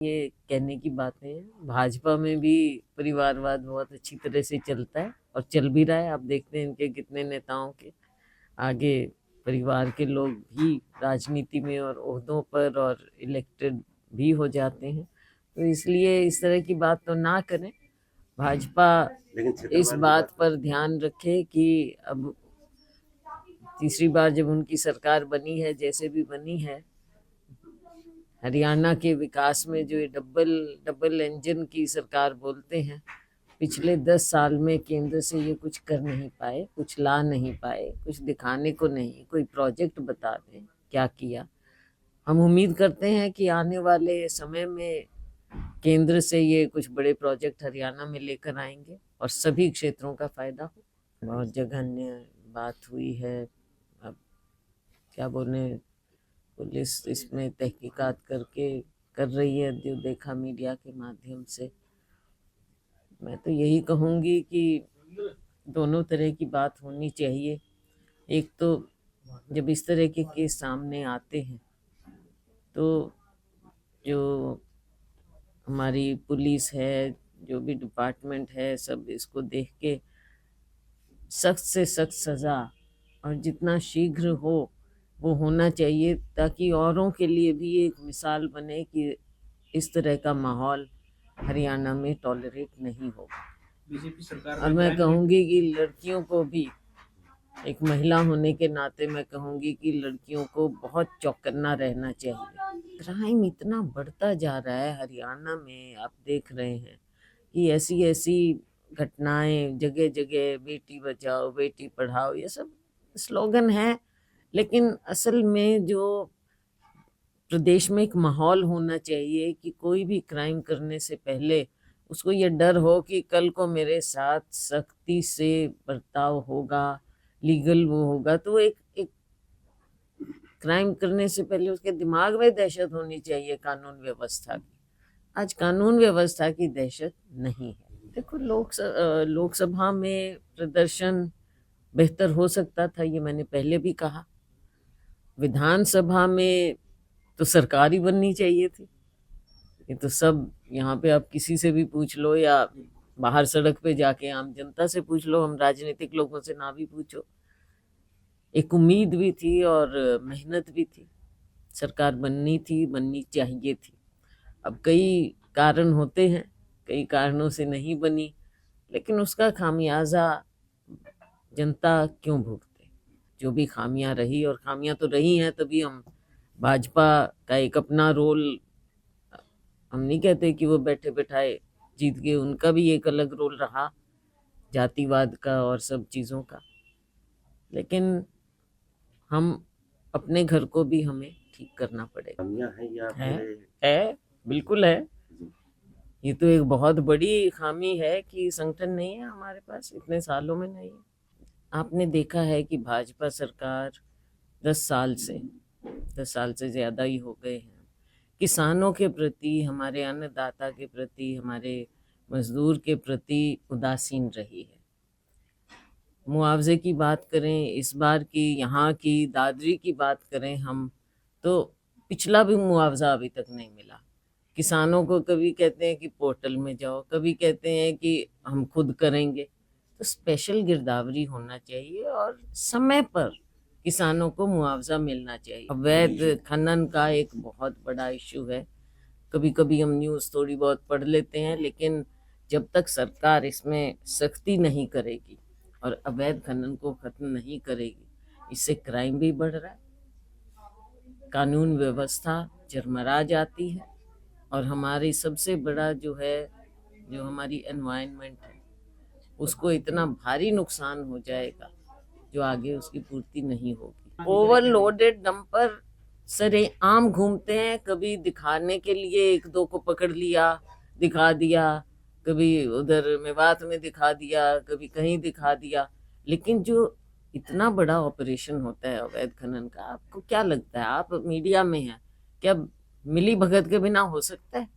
ये कहने की बातें हैं। भाजपा में भी परिवारवाद बहुत अच्छी तरह से चलता है और चल भी रहा है। आप देखते हैं इनके कितने नेताओं के आगे परिवार के लोग भी राजनीति में और ओहदों पर और इलेक्टेड भी हो जाते हैं। तो इसलिए इस तरह की बात तो ना करें। भाजपा इस बात पर ध्यान रखे कि अब तीसरी बार जब उनकी सरकार बनी है, जैसे भी बनी है, हरियाणा के विकास में जो ये डबल डबल इंजन की सरकार बोलते हैं, पिछले 10 साल में केंद्र से ये कुछ कर नहीं पाए, कुछ ला नहीं पाए, कुछ दिखाने को नहीं, कोई प्रोजेक्ट बता दें क्या किया। हम उम्मीद करते हैं कि आने वाले समय में केंद्र से ये कुछ बड़े प्रोजेक्ट हरियाणा में लेकर आएंगे और सभी क्षेत्रों का फायदा हो। बहुत जघन्य बात हुई है। अब क्या बोले, पुलिस इसमें तहकीकात करके कर रही है, जो देखा मीडिया के माध्यम से। मैं तो यही कहूँगी कि दोनों तरह की बात होनी चाहिए। एक तो जब इस तरह के केस सामने आते हैं तो जो हमारी पुलिस है, जो भी डिपार्टमेंट है, सब इसको देख के सख्त से सख्त सज़ा और जितना शीघ्र हो वो होना चाहिए, ताकि औरों के लिए भी एक मिसाल बने कि इस तरह का माहौल हरियाणा में टॉलरेट नहीं होगा। बीजेपी सरकार और मैं कहूँगी कि लड़कियों को भी, एक महिला होने के नाते मैं कहूँगी कि लड़कियों को बहुत चौकन्ना रहना चाहिए। क्राइम इतना बढ़ता जा रहा है हरियाणा में, आप देख रहे हैं कि ऐसी ऐसी घटनाएं जगह जगह, बेटी बचाओ बेटी पढ़ाओ, ये सब स्लोगन है, लेकिन असल में जो प्रदेश में एक माहौल होना चाहिए कि कोई भी क्राइम करने से पहले उसको ये डर हो कि कल को मेरे साथ सख्ती से बर्ताव होगा, लीगल वो होगा। तो एक एक क्राइम करने से पहले उसके दिमाग में दहशत होनी चाहिए कानून व्यवस्था की। आज कानून व्यवस्था की दहशत नहीं है। देखो, लोकसभा में प्रदर्शन बेहतर हो सकता था, ये मैंने पहले भी कहा। विधानसभा में तो सरकार ही बननी चाहिए थी। ये तो सब, यहाँ पे आप किसी से भी पूछ लो या बाहर सड़क पे जाके आम जनता से पूछ लो, हम राजनीतिक लोगों से ना भी पूछो, एक उम्मीद भी थी और मेहनत भी थी। सरकार बननी थी, बननी चाहिए थी। अब कई कारण होते हैं, कई कारणों से नहीं बनी, लेकिन उसका खामियाजा जनता क्यों भुगते। जो भी खामियां रही, और खामियां तो रही हैं, तभी हम भाजपा का एक अपना रोल, हम नहीं कहते कि वो बैठे बैठाए जीत गए, उनका भी एक अलग रोल रहा, जातिवाद का और सब चीज़ों का। लेकिन हम अपने घर को भी हमें ठीक करना पड़ेगा। है, बिल्कुल है। ये तो एक बहुत बड़ी खामी है कि संगठन नहीं है हमारे पास, इतने सालों में नहीं है। आपने देखा है कि भाजपा सरकार 10 साल से 10 साल से ज़्यादा ही हो गए हैं, किसानों के प्रति, हमारे अन्नदाता के प्रति, हमारे मजदूर के प्रति उदासीन रही है। मुआवजे की बात करें, इस बार की यहाँ की दादरी की बात करें हम, तो पिछला भी मुआवजा अभी तक नहीं मिला। किसानों को कभी कहते हैं कि पोर्टल में जाओ, कभी कहते हैं कि हम खुद करेंगे। तो स्पेशल गिरदावरी होना चाहिए और समय पर किसानों को मुआवजा मिलना चाहिए। अवैध खनन का एक बहुत बड़ा इशू है। कभी कभी हम न्यूज़ थोड़ी बहुत पढ़ लेते हैं, लेकिन जब तक सरकार इसमें सख्ती नहीं करेगी और अवैध खनन को खत्म नहीं करेगी, इससे क्राइम भी बढ़ रहा है, कानून व्यवस्था चरमरा जाती है, और हमारी सबसे बड़ा जो है, जो हमारी एनवायरनमेंट है, उसको इतना भारी नुकसान हो जाएगा जो आगे उसकी पूर्ति नहीं होगी। ओवरलोडेड डंपर सरेआम घूमते हैं, कभी दिखाने के लिए एक दो को पकड़ लिया, दिखा दिया, कभी उधर मेवात में दिखा दिया, कभी कहीं दिखा दिया। लेकिन जो इतना बड़ा ऑपरेशन होता है अवैध खनन का, आपको क्या लगता है, आप मीडिया में हैं, क्या मिली भगत के बिना हो सकता है?